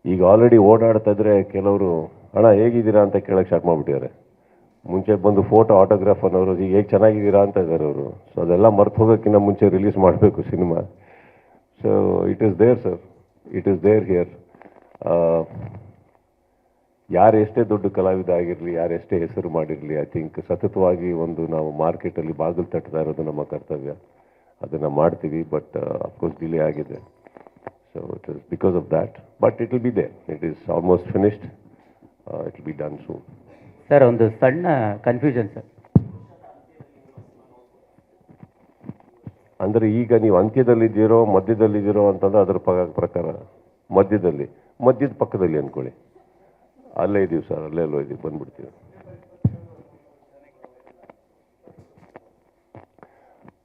ಈಗ ಆಲ್ರೆಡಿ ಓಡಾಡ್ತಾ ಇದ್ರೆ ಕೆಲವರು ಅಣ್ಣ ಹೇಗಿದ್ದೀರಾ ಅಂತ ಕೇಳಕ್ಕೆ ಸ್ಟಾರ್ಟ್ ಮಾಡಿಬಿಟ್ಟಿದ್ದಾರೆ. ಮುಂಚೆ ಬಂದು ಫೋಟೋ ಆಟೋಗ್ರಾಫ್ ಅನ್ನೋರು ಈಗ ಹೇಗೆ ಚೆನ್ನಾಗಿದ್ದೀರಾ ಅಂತ ಇದ್ದಾರೆ ಅವರು. ಸೊ ಅದೆಲ್ಲ ಮರ್ತು ಹೋಗೋಕ್ಕಿಂತ ಮುಂಚೆ ರಿಲೀಸ್ ಮಾಡಬೇಕು cinema. So it is there sir, it is there here. ಯಾರು ಎಷ್ಟೇ ದೊಡ್ಡ ಕಲಾವಿದ ಆಗಿರಲಿ, ಯಾರು ಎಷ್ಟೇ ಹೆಸರು ಮಾಡಿರಲಿ, ಐ ಥಿಂಕ್ ಸತತವಾಗಿ ಒಂದು ನಾವು ಮಾರ್ಕೆಟಲ್ಲಿ ಬಾಗಿಲು ತಟ್ತಾ ಇರೋದು ನಮ್ಮ ಕರ್ತವ್ಯ. ಅದನ್ನು ಮಾಡ್ತೀವಿ, ಬಟ್ ಅಫ್ಕೋರ್ಸ್ ಡಿಲೇ ಆಗಿದೆ. So it is because of that, but it will be there. It is almost finished. It will be done soon. Sir, ಒಂದು ಸಣ್ಣ ಕನ್ಫ್ಯೂಷನ್ ಸರ್. ಅಂದರೆ ಈಗ ನೀವು ಅಂತ್ಯದಲ್ಲಿದ್ದೀರೋ ಮಧ್ಯದಲ್ಲಿದ್ದೀರೋ ಅಂತಂದ್ರೆ ಅದರ ಪ್ರಕಾರ ಮಧ್ಯದ ಪಕ್ಕದಲ್ಲಿ ಅಂದ್ಕೊಳ್ಳಿ. ಅಲ್ಲೇ ಇದ್ದೀವಿ ಸರ್, ಅಲ್ಲೇ ಎಲ್ಲೋ ಇದ್ದೀವಿ, ಬಂದ್ಬಿಡ್ತೀವಿ.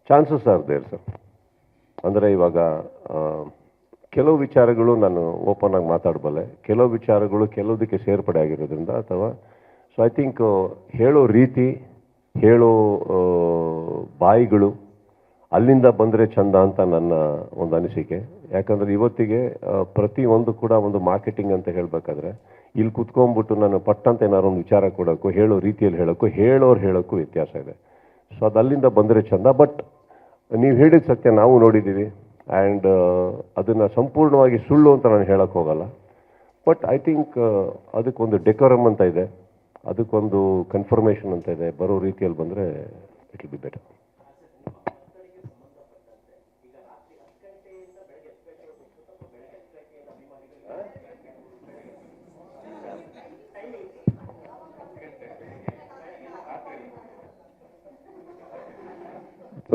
Chances are there sir. ಅಂದರೆ ಇವಾಗ ಕೆಲವು ವಿಚಾರಗಳು ನಾನು ಓಪನ್ ಆಗಿ ಮಾತಾಡಬಲ್ಲೆ, ಕೆಲವು ವಿಚಾರಗಳು ಕೆಲವುದಕ್ಕೆ ಸೇರ್ಪಡೆ ಆಗಿರೋದ್ರಿಂದ ಅಥವಾ ಸೊ ಐ ಥಿಂಕ್ ಹೇಳೋ ರೀತಿ, ಹೇಳೋ ಬಾಯಿಗಳು ಅಲ್ಲಿಂದ ಬಂದರೆ ಚಂದ ಅಂತ ನನ್ನ ಒಂದು ಅನಿಸಿಕೆ. ಯಾಕಂದರೆ ಇವತ್ತಿಗೆ ಪ್ರತಿಯೊಂದು ಕೂಡ ಒಂದು ಮಾರ್ಕೆಟಿಂಗ್ ಅಂತ ಹೇಳಬೇಕಾದ್ರೆ ಇಲ್ಲಿ ಕುತ್ಕೊಂಡ್ಬಿಟ್ಟು ನಾನು ಪಟ್ಟಂತ ಏನಾದ್ರು ಒಂದು ವಿಚಾರ ಕೊಡೋಕ್ಕೂ, ಹೇಳೋ ರೀತಿಯಲ್ಲಿ ಹೇಳೋಕ್ಕೂ, ಹೇಳೋಕ್ಕೂ ವ್ಯತ್ಯಾಸ ಇದೆ. ಸೊ ಅದು ಅಲ್ಲಿಂದ ಬಂದರೆ ಚಂದ. ಬಟ್ ನೀವು ಹೇಳಿದ ಸತ್ಯ ನಾವು ನೋಡಿದ್ದೀವಿ. ಆ್ಯಂಡ್ ಅದನ್ನು ಸಂಪೂರ್ಣವಾಗಿ ಸುಳ್ಳು ಅಂತ ನಾನು ಹೇಳೋಕ್ಕೆ ಹೋಗಲ್ಲ. ಬಟ್ ಐ ಥಿಂಕ್ ಅದಕ್ಕೊಂದು ಡೆಕೋರಮ್ ಅಂತ ಇದೆ, ಅದಕ್ಕೊಂದು ಕನ್ಫರ್ಮೇಷನ್ ಅಂತ ಇದೆ. ಬರೋ ರೀತಿಯಲ್ಲಿ ಬಂದರೆ ಇಟ್ ವಿಲ್ ಬಿ ಬೆಟರ್.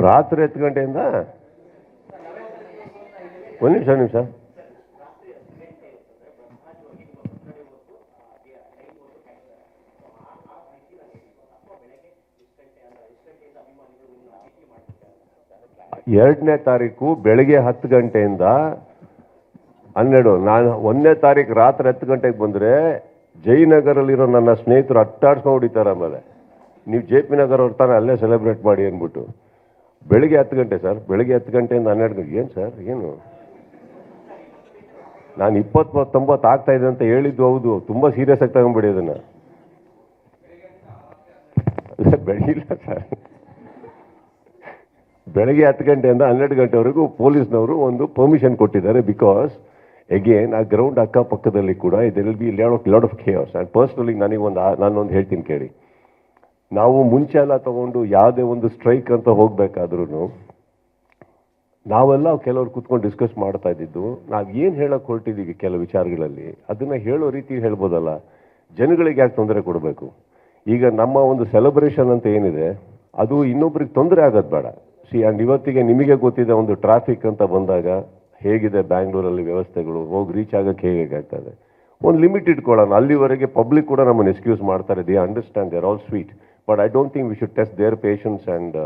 ರಾತ್ರಿ 10 ಗಂಟೆಯಿಂದ ಒಂದು ನಿಮಿಷ 2ನೇ ತಾರೀಕು ಬೆಳಗ್ಗೆ 10 ಗಂಟೆಯಿಂದ 12. ನಾನು 1ನೇ ತಾರೀಕು ರಾತ್ರಿ 10 ಗಂಟೆಗೆ ಬಂದರೆ ಜಯನಗರಲ್ಲಿರೋ ನನ್ನ ಸ್ನೇಹಿತರು ಅಟ್ಟಾಡ್ಸ್ಕೊಂಡು ಹೊಡಿತಾರೆ. ಆಮೇಲೆ ನೀವು ಜೆ ಪಿ ನಗರ ಹೊರ್ತಾನೆ ಅಲ್ಲೇ ಸೆಲೆಬ್ರೇಟ್ ಮಾಡಿ ಅಂದ್ಬಿಟ್ಟು ಬೆಳಗ್ಗೆ 10 ಗಂಟೆ ಸರ್, ಬೆಳಗ್ಗೆ 10 ಗಂಟೆಯಿಂದ 12 ಗಂಟೆ. ಏನು ಸರ್, ಏನು ನಾನು 20-90 ಆಗ್ತಾ ಇದೆ ಅಂತ ಹೇಳಿದ್ದು ಹೌದು. ತುಂಬ ಸೀರಿಯಸ್ ಆಗಿ ತಗೊಂಡ್ಬಿಡಿ ಅದನ್ನು. ಬೆಳಗಿಲ್ಲ ಸರ್, ಬೆಳಗ್ಗೆ 10 ಗಂಟೆಯಿಂದ 12 ಗಂಟೆವರೆಗೂ ಪೊಲೀಸ್ನವರು ಒಂದು ಪರ್ಮಿಷನ್ ಕೊಟ್ಟಿದ್ದಾರೆ. ಬಿಕಾಸ್ ಅಗೇನ್ ಆ ಗ್ರೌಂಡ್ ಅಕ್ಕಪಕ್ಕದಲ್ಲಿ ಕೂಡ ಇದೆಲ್ will be lot of chaos. And personally ನಾನೊಂದು ಹೇಳ್ತೀನಿ ಕೇಳಿ. ನಾವು ಮುಂಚೆ ಎಲ್ಲ ತಗೊಂಡು ಯಾವುದೇ ಒಂದು ಸ್ಟ್ರೈಕ್ ಅಂತ ಹೋಗ್ಬೇಕಾದ್ರೂ ನಾವೆಲ್ಲ ಕೆಲವರು ಕೂತ್ಕೊಂಡು ಡಿಸ್ಕಸ್ ಮಾಡ್ತಾ ಇದ್ದಿದ್ದು, ನಾವು ಏನು ಹೇಳೋಕೆ ಹೊರಟಿದ್ದೀವಿ ಕೆಲವು ವಿಚಾರಗಳಲ್ಲಿ ಅದನ್ನು ಹೇಳೋ ರೀತಿ ಹೇಳ್ಬೋದಲ್ಲ, ಜನಗಳಿಗೆ ಯಾಕೆ ತೊಂದರೆ ಕೊಡಬೇಕು. ಈಗ ನಮ್ಮ ಒಂದು ಸೆಲೆಬ್ರೇಷನ್ ಅಂತ ಏನಿದೆ ಅದು ಇನ್ನೊಬ್ರಿಗೆ ತೊಂದರೆ ಆಗೋದು ಬೇಡ. ಆ್ಯಂಡ್ ಇವತ್ತಿಗೆ ನಿಮಗೆ ಗೊತ್ತಿದೆ, ಒಂದು ಟ್ರಾಫಿಕ್ ಅಂತ ಬಂದಾಗ ಹೇಗಿದೆ ಬ್ಯಾಂಗ್ಳೂರಲ್ಲಿ ವ್ಯವಸ್ಥೆಗಳು, ಹೋಗಿ ರೀಚ್ ಆಗೋಕ್ಕೆ ಹೇಗೆ ಆಗ್ತದೆ. ಒಂದು ಲಿಮಿಟ್ ಇಟ್ಕೊಳ್ಳೋಣ. ಅಲ್ಲಿವರೆಗೆ ಪಬ್ಲಿಕ್ ಕೂಡ ನಮ್ಮನ್ನು ಎಕ್ಸ್ಕ್ಯೂಸ್ ಮಾಡ್ತಾರೆ. They understand, they are all sweet. But I don't think we should test their patience and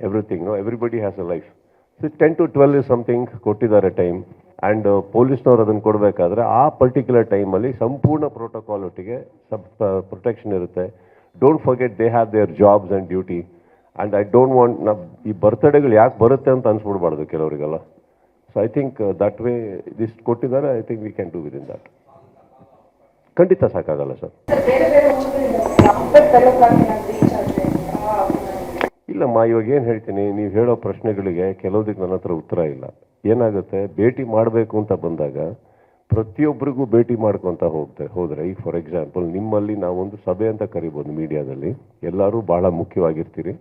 everything. Everybody has a life. 10 to 12 is something ಕೊಟ್ಟಿದ್ದಾರೆ ಟೈಮ್. ಆ್ಯಂಡ್ ಪೊಲೀಸ್ನವ್ರು ಅದನ್ನು ಕೊಡಬೇಕಾದ್ರೆ ಆ ಪರ್ಟಿಕ್ಯುಲರ್ ಟೈಮಲ್ಲಿ ಸಂಪೂರ್ಣ ಪ್ರೋಟೋಕಾಲ್ ಒಟ್ಟಿಗೆ ಪ್ರೊಟೆಕ್ಷನ್ ಇರುತ್ತೆ. Don't forget they have their jobs and duty. And I don't want ಈ ಬರ್ತ್ಡೇಗಳು ಯಾಕೆ ಬರುತ್ತೆ ಅಂತ ಅನ್ಸ್ಬಿಡ್ಬಾರ್ದು ಕೆಲವರಿಗೆಲ್ಲ. So I think that way ಇದಿಷ್ಟು ಕೊಟ್ಟಿದ್ದಾರೆ. I think we can do with in that. ಖಂಡಿತ ಸಾಕಾಗಲ್ಲ ಸರ್. ಇಲ್ಲಮ್ಮ, ಇವಾಗ ಏನು ಹೇಳ್ತೀನಿ, ನೀವು ಹೇಳೋ ಪ್ರಶ್ನೆಗಳಿಗೆ ಕೆಲವುದಕ್ಕೆ ನನ್ನ ಹತ್ರ ಉತ್ತರ ಇಲ್ಲ. ಏನಾಗುತ್ತೆ, ಭೇಟಿ ಮಾಡಬೇಕು ಅಂತ ಬಂದಾಗ ಪ್ರತಿಯೊಬ್ಬರಿಗೂ ಭೇಟಿ ಮಾಡ್ಕೊತ ಹೋದರೆ ಈಗ ಫಾರ್ ಎಕ್ಸಾಂಪಲ್ ನಿಮ್ಮಲ್ಲಿ ನಾವೊಂದು ಸಭೆ ಅಂತ ಕರಿಬೋದು ಮೀಡಿಯಾದಲ್ಲಿ, ಎಲ್ಲರೂ ಭಾಳ ಮುಖ್ಯವಾಗಿರ್ತೀರಿ.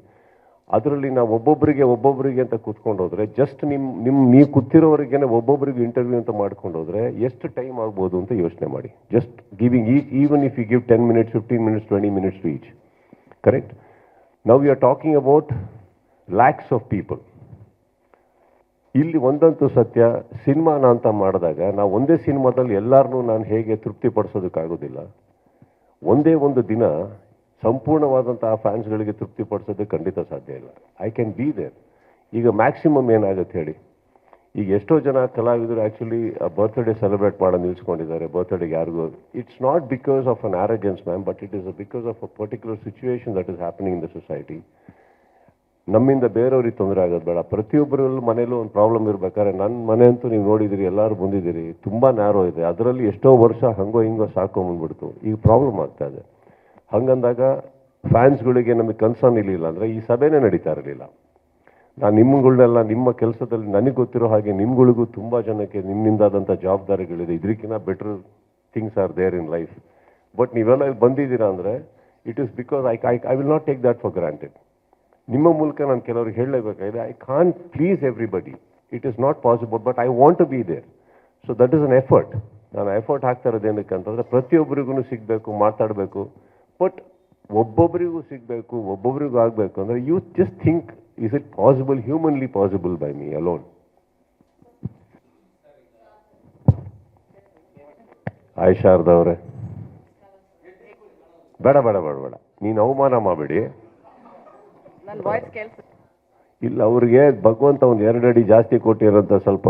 ಅದರಲ್ಲಿ ನಾವು ಒಬ್ಬೊಬ್ಬರಿಗೆ ಅಂತ ಕೂತ್ಕೊಂಡು ಹೋದರೆ ಜಸ್ಟ್ ನೀವು ಕೂತಿರೋವರೆಗೇನೆ ಒಬ್ಬೊಬ್ಬರಿಗೆ ಇಂಟರ್ವ್ಯೂ ಅಂತ ಮಾಡ್ಕೊಂಡು ಹೋದರೆ ಎಷ್ಟು ಟೈಮ್ ಆಗ್ಬೋದು ಅಂತ ಯೋಚನೆ ಮಾಡಿ. Just giving even if you give 10 minutes, 15 minutes, 20 minutes to each. Correct? Now we are talking about lakhs of people. ಇಲ್ಲಿ ಒಂದಂತೂ ಸತ್ಯ, ಸಿನಿಮಾನ ಅಂತ ಮಾಡಿದಾಗ ನಾವು ಒಂದೇ ಸಿನಿಮಾದಲ್ಲಿ ಎಲ್ಲರನ್ನೂ ನಾನು ಹೇಗೆ ತೃಪ್ತಿಪಡಿಸೋದಕ್ಕಾಗೋದಿಲ್ಲ. ಒಂದೇ ಒಂದು ದಿನ ಸಂಪೂರ್ಣವಾದಂತಹ ಫ್ಯಾನ್ಸ್ಗಳಿಗೆ ತೃಪ್ತಿಪಡಿಸೋದಕ್ಕೆ ಖಂಡಿತ ಸಾಧ್ಯ ಇಲ್ಲ. I can be there. ಈಗ ಮ್ಯಾಕ್ಸಿಮಮ್ ಏನಾಗುತ್ತೆ ಹೇಳಿ, ಈಗ ಎಷ್ಟೋ ಜನ ಕಲಾವಿದರು ಆ್ಯಕ್ಚುಲಿ ಬರ್ತ್ಡೇ ಸೆಲೆಬ್ರೇಟ್ ಮಾಡೋದು ನಿಲ್ಸ್ಕೊಂಡಿದ್ದಾರೆ. ಬರ್ತ್ಡೇಗೆ ಯಾರಿಗೂ it's not because of an arrogance, ma'am, but it is because of a particular situation that is happening in the society. And they are all very very happy. And they are all ನಮ್ಮಿಂದ ಬೇರೆಯವ್ರಿಗೆ ತೊಂದರೆ ಆಗೋದು ಬೇಡ. ಪ್ರತಿಯೊಬ್ಬರಲ್ಲೂ ಮನೇಲೂ ಒಂದು problem ಇರ್ಬೇಕಾದ್ರೆ ನನ್ನ ಮನೆ ಅಂತೂ ನೀವು ನೋಡಿದಿರಿ, ಎಲ್ಲರೂ ಬಂದಿದ್ದೀರಿ, ತುಂಬ ನ್ಯಾರೋ ಇದೆ. ಅದರಲ್ಲಿ ಎಷ್ಟೋ ವರ್ಷ ಹಂಗೋ ಹಿಂಗೋ ಸಾಕೊಂಬಂದ್ಬಿಡ್ತು, ಈಗ ಪ್ರಾಬ್ಲಮ್ ಆಗ್ತಾ ಇದೆ. ಹಂಗಂದಾಗ ಫ್ಯಾನ್ಸ್ಗಳಿಗೆ ನಮಗೆ ಕನ್ಸರ್ನ್ ಇರಲಿಲ್ಲ ಅಂದರೆ ಈ ಸಭೆನೇ ನಡೀತಾ ಇರಲಿಲ್ಲ. ನಾನು ನಿಮ್ಮಗಳನ್ನೆಲ್ಲ ನಿಮ್ಮ ಕೆಲಸದಲ್ಲಿ ನನಗೆ ಗೊತ್ತಿರೋ ಹಾಗೆ ನಿಮ್ಗಳಿಗೂ ತುಂಬ ಜನಕ್ಕೆ ನಿಮ್ಮಿಂದಾದಂಥ ಜವಾಬ್ದಾರಿಗಳಿದೆ. ಇದಕ್ಕಿಂತ better things are there in life. But ನೀವೆಲ್ಲ ಇಲ್ಲಿ ಬಂದಿದ್ದೀರಾ ಅಂದರೆ it is because I will not take that for granted. ನಿಮ್ಮ ಮೂಲಕ ನಾನು ಕೆಲವ್ರಿಗೆ ಹೇಳಲೇಬೇಕಾಗಿದೆ, I can't please everybody, it is not possible, but I want to be there. So that is an effort. ನಾನು ಎಫರ್ಟ್ ಹಾಕ್ತಾ ಇರೋದು ಏನಕ್ಕೆ ಅಂತಂದರೆ ಪ್ರತಿಯೊಬ್ಬರಿಗೂ ಸಿಗಬೇಕು, ಮಾತಾಡಬೇಕು. ಬಟ್ ಒಬ್ಬೊಬ್ಬರಿಗೂ ಸಿಗಬೇಕು, ಒಬ್ಬೊಬ್ಬರಿಗೂ ಆಗಬೇಕು ಅಂದರೆ you just think, is it possible, humanly possible by me alone? ಶಾರದವ್ರೆ, ಬೇಡ ಬೇಡ ಬೇಡ ಬೇಡ, ನೀನು ಅವಮಾನ ಮಾಡಬೇಡಿ. ನನ್ನ ವಾಯ್ಸ್ ಕೇಳಿಸುತ್ತೆ. ಇಲ್ಲ, ಅವ್ರಿಗೆ ಭಗವಂತ ಒಂದು 2 ಅಡಿ ಜಾಸ್ತಿ ಕೊಟ್ಟಿರೋಂಥ ಸ್ವಲ್ಪ